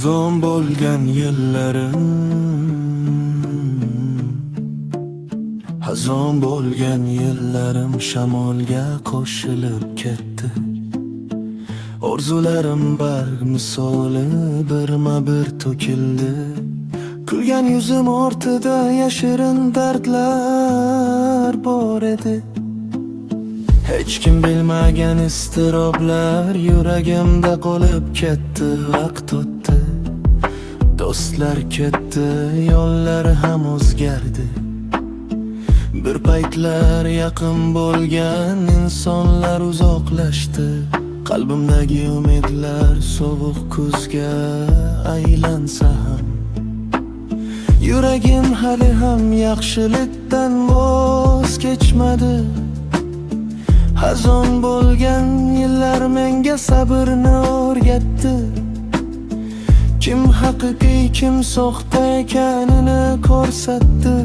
Hazon bo'lgan yillarim, hazon bo'lgan yillarim shamolga qo'shilib ketdi. Orzularim barg misoli birma-bir to'kildi. Kulgan yuzim ortida yashirin dardlar bor edi. Hech kim bilmagan iztiroblar yuragimda qolib ketdi. Vaqt o'tdi, do'stlar ketdi, yo'llar ham o'zgardi. Bir paytlar yaqin bo'lgan insonlar uzoqlashdi. Qalbimdagi umidlar sovuq kuzga aylansa ham, yuragim hali ham yaxshilikdan voz kechmadi. Hazon bo'lgan yillar menga sabrni o'rgatdi. Kim haqiqiy, kim soxta ekanini ko'rsatdi.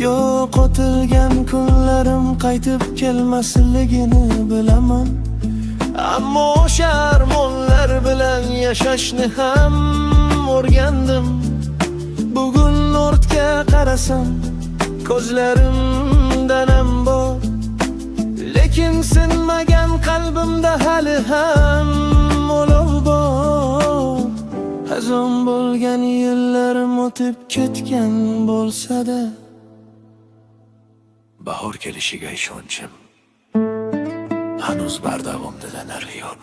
Yo'qotilgan kunlarim qaytib kelmasligini bilaman. Ammo o'sha armonlar bilan yashashni ham o'rgandim. Bugun ortga qarasam, ko'zlarimda nam bor. Lekin sinmagan qalbimda hali ham olov bor. Hazon bo'lgan yillarim o'tib ketgan bo'lsa-da, bahor kelishiga ishonchim hanuz bardavom dilanar yo'l.